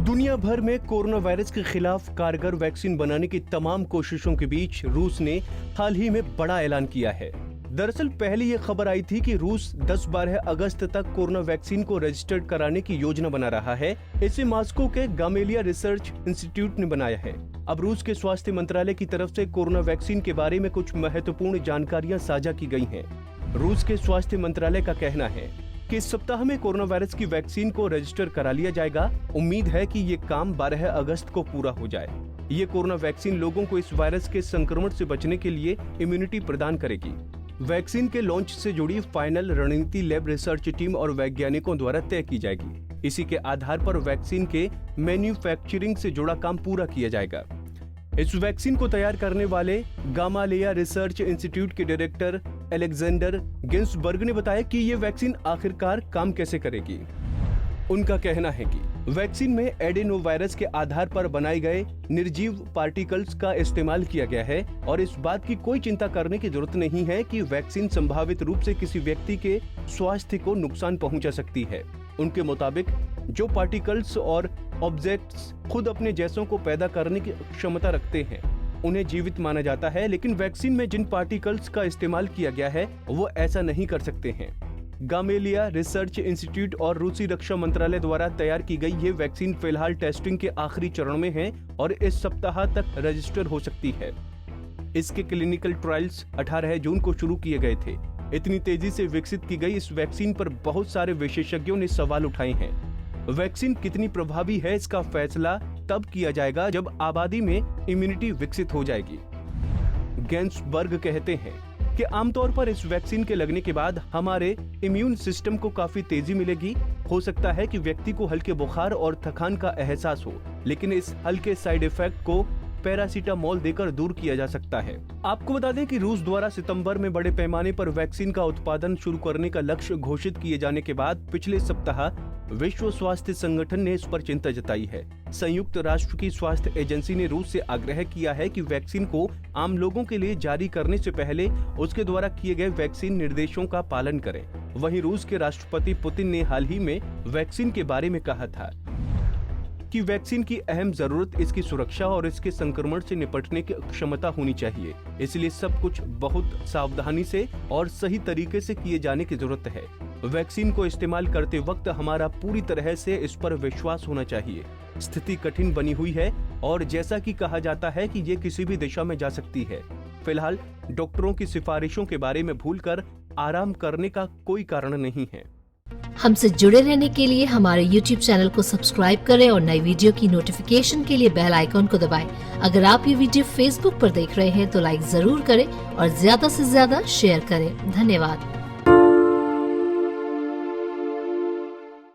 दुनिया भर में कोरोना वायरस के खिलाफ कारगर वैक्सीन बनाने की तमाम कोशिशों के बीच रूस ने हाल ही में बड़ा ऐलान किया है। दरअसल पहले ये खबर आई थी कि रूस 10-12 अगस्त तक कोरोना वैक्सीन को रजिस्टर्ड कराने की योजना बना रहा है। इसे मॉस्को के गामेलिया रिसर्च इंस्टीट्यूट ने बनाया है। अब रूस के स्वास्थ्य मंत्रालय की तरफ से कोरोना वैक्सीन के बारे में कुछ महत्वपूर्ण जानकारियां साझा की गई हैं। रूस के स्वास्थ्य मंत्रालय का कहना है कि इस सप्ताह में कोरोना वायरस की वैक्सीन को रजिस्टर करा लिया जाएगा। उम्मीद है कि ये काम 12 अगस्त को पूरा हो जाए। ये कोरोना वैक्सीन लोगों को इस वायरस के संक्रमण से बचने के लिए इम्यूनिटी प्रदान करेगी। वैक्सीन के लॉन्च से जुड़ी फाइनल रणनीति लैब रिसर्च टीम और वैज्ञानिकों द्वारा तय की जाएगी। इसी के आधार पर वैक्सीन के मैन्युफैक्चरिंग से जुड़ा काम पूरा किया जाएगा। इस वैक्सीन को तैयार करने वाले गामालेया रिसर्च इंस्टीट्यूट के डायरेक्टर अलेक्जेंडर गिन्सबर्ग ने बताया कि ये वैक्सीन आखिरकार काम कैसे करेगी। उनका कहना है कि वैक्सीन में एडेनोवायरस के आधार पर बनाए गए निर्जीव पार्टिकल्स का इस्तेमाल किया गया है और इस बात की कोई चिंता करने की जरूरत नहीं है कि वैक्सीन संभावित रूप से किसी व्यक्ति के स्वास्थ्य को नुकसान पहुंचा सकती है। उनके मुताबिक जो पार्टिकल्स और ऑब्जेक्ट्स खुद अपने जैसों को पैदा करने की क्षमता रखते हैं उन्हें जीवित माना जाता है, लेकिन वैक्सीन में जिन पार्टिकल्स का इस्तेमाल किया गया है वो ऐसा नहीं कर सकते हैं। गामेलिया रिसर्च इंस्टीट्यूट और रूसी रक्षा मंत्रालय द्वारा तैयार की गई ये वैक्सीन फिलहाल टेस्टिंग के आखिरी चरण में है और इस सप्ताह तक रजिस्टर हो सकती है। इसके क्लिनिकल ट्रायल्स 18 जून को शुरू किए गए थे। इतनी तेजी से विकसित की गई इस वैक्सीन पर बहुत सारे विशेषज्ञों ने सवाल उठाए हैं। वैक्सीन कितनी प्रभावी है इसका फैसला तब किया जाएगा जब आबादी में इम्यूनिटी विकसित हो जाएगी। गिन्सबर्ग कहते हैं कि आमतौर पर इस वैक्सीन के लगने के बाद हमारे इम्यून सिस्टम को काफी तेजी मिलेगी। हो सकता है कि व्यक्ति को हल्के बुखार और थकान का एहसास हो, लेकिन इस हल्के साइड इफेक्ट को पैरासीटामोल देकर दूर किया जा सकता है। आपको बता दें कि रूस द्वारा सितंबर में बड़े पैमाने पर वैक्सीन का उत्पादन शुरू करने का लक्ष्य घोषित किए जाने के बाद पिछले सप्ताह विश्व स्वास्थ्य संगठन ने इस पर चिंता जताई है। संयुक्त राष्ट्र की स्वास्थ्य एजेंसी ने रूस से आग्रह किया है कि वैक्सीन को आम लोगों के लिए जारी करने से पहले उसके द्वारा किए गए वैक्सीन निर्देशों का पालन करें। वहीं रूस के राष्ट्रपति पुतिन ने हाल ही में वैक्सीन के बारे में कहा था कि वैक्सीन की अहम जरूरत इसकी सुरक्षा और इसके संक्रमण से निपटने की क्षमता होनी चाहिए। इसलिए सब कुछ बहुत सावधानी से और सही तरीके से किए जाने की जरूरत है। वैक्सीन को इस्तेमाल करते वक्त हमारा पूरी तरह से इस पर विश्वास होना चाहिए। स्थिति कठिन बनी हुई है और जैसा कि कहा जाता है कि ये किसी भी दिशा में जा सकती है। फिलहाल डॉक्टरों की सिफारिशों के बारे में भूलकर आराम करने का कोई कारण नहीं है। हमसे जुड़े रहने के लिए हमारे YouTube चैनल को सब्सक्राइब करें और नई वीडियो की नोटिफिकेशन के लिए बेल आइकॉन को दबाएं। अगर आप ये वीडियो Facebook पर देख रहे हैं तो लाइक जरूर करें और ज्यादा से ज्यादा शेयर करें। धन्यवाद।